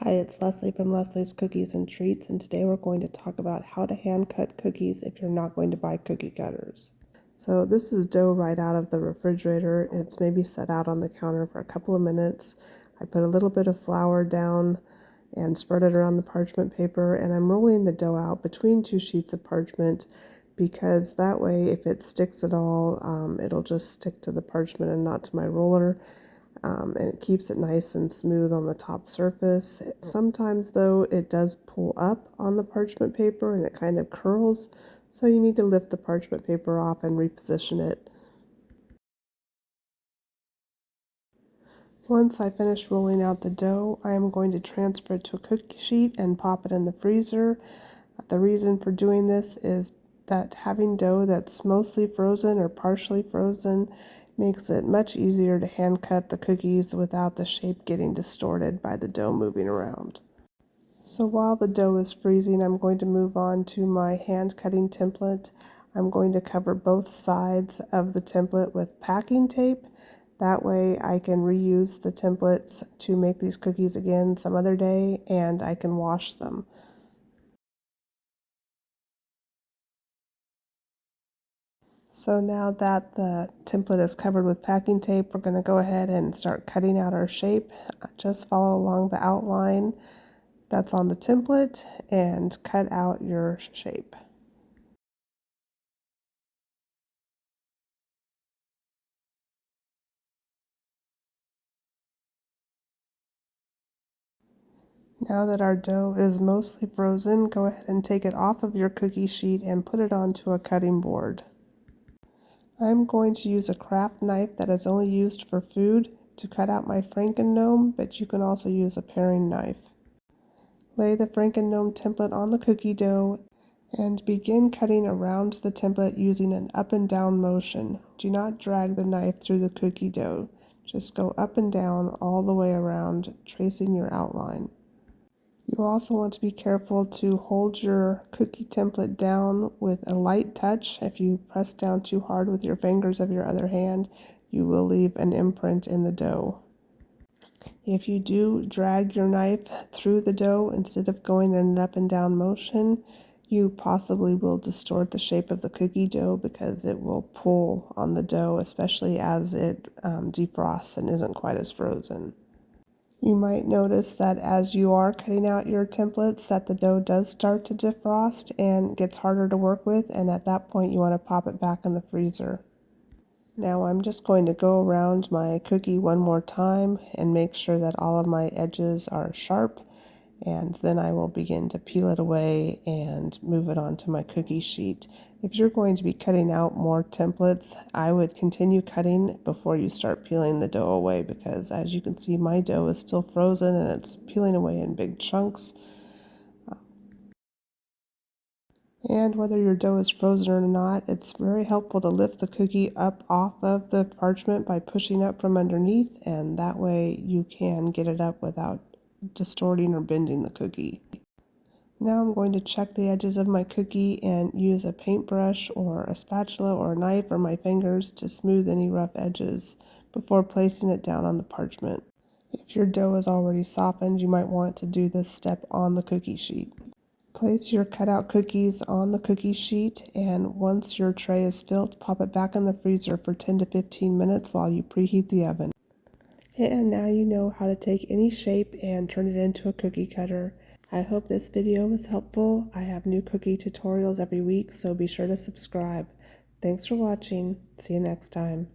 Hi, it's Leslie from Leslie's Cookies and Treats, and today we're going to talk about how to hand cut cookies if you're not going to buy cookie cutters. So this is dough right out of the refrigerator. It's maybe set out on the counter for a couple of minutes. I put a little bit of flour down and spread it around the parchment paper, and I'm rolling the dough out between two sheets of parchment because that way if it sticks at all, it'll just stick to the parchment and not to my roller. And it keeps it nice and smooth on the top surface. Sometimes though it does pull up on the parchment paper and it kind of curls, so you need to lift the parchment paper off and reposition it. Once I finish rolling out the dough, I am going to transfer it to a cookie sheet and pop it in the freezer. The reason for doing this is that having dough that's mostly frozen or partially frozen makes it much easier to hand cut the cookies without the shape getting distorted by the dough moving around. So while the dough is freezing, I'm going to move on to my hand cutting template. I'm going to cover both sides of the template with packing tape. That way I can reuse the templates to make these cookies again some other day, and I can wash them. So now that the template is covered with packing tape, we're going to go ahead and start cutting out our shape. Just follow along the outline that's on the template and cut out your shape. Now that our dough is mostly frozen, go ahead and take it off of your cookie sheet and put it onto a cutting board. I'm going to use a craft knife that is only used for food to cut out my Franken-Gnome, but you can also use a paring knife. Lay the Franken-Gnome template on the cookie dough and begin cutting around the template using an up and down motion. Do not drag the knife through the cookie dough. Just go up and down all the way around, tracing your outline. You also want to be careful to hold your cookie template down with a light touch. If you press down too hard with your fingers of your other hand, you will leave an imprint in the dough. If you do drag your knife through the dough instead of going in an up and down motion, you possibly will distort the shape of the cookie dough because it will pull on the dough, especially as it defrosts and isn't quite as frozen. You might notice that as you are cutting out your templates that the dough does start to defrost and gets harder to work with, and at that point you want to pop it back in the freezer. Now I'm just going to go around my cookie one more time and make sure that all of my edges are sharp, and then I will begin to peel it away and move it onto my cookie sheet. If you're going to be cutting out more templates, I would continue cutting before you start peeling the dough away, because as you can see, my dough is still frozen and it's peeling away in big chunks. And whether your dough is frozen or not, it's very helpful to lift the cookie up off of the parchment by pushing up from underneath, and that way you can get it up without distorting or bending the cookie. Now I'm going to check the edges of my cookie and use a paintbrush or a spatula or a knife or my fingers to smooth any rough edges before placing it down on the parchment. If your dough is already softened, you might want to do this step on the cookie sheet. Place your cutout cookies on the cookie sheet, and once your tray is filled, pop it back in the freezer for 10 to 15 minutes while you preheat the oven. And now you know how to take any shape and turn it into a cookie cutter. I hope this video was helpful. I have new cookie tutorials every week, so be sure to subscribe. Thanks for watching. See you next time.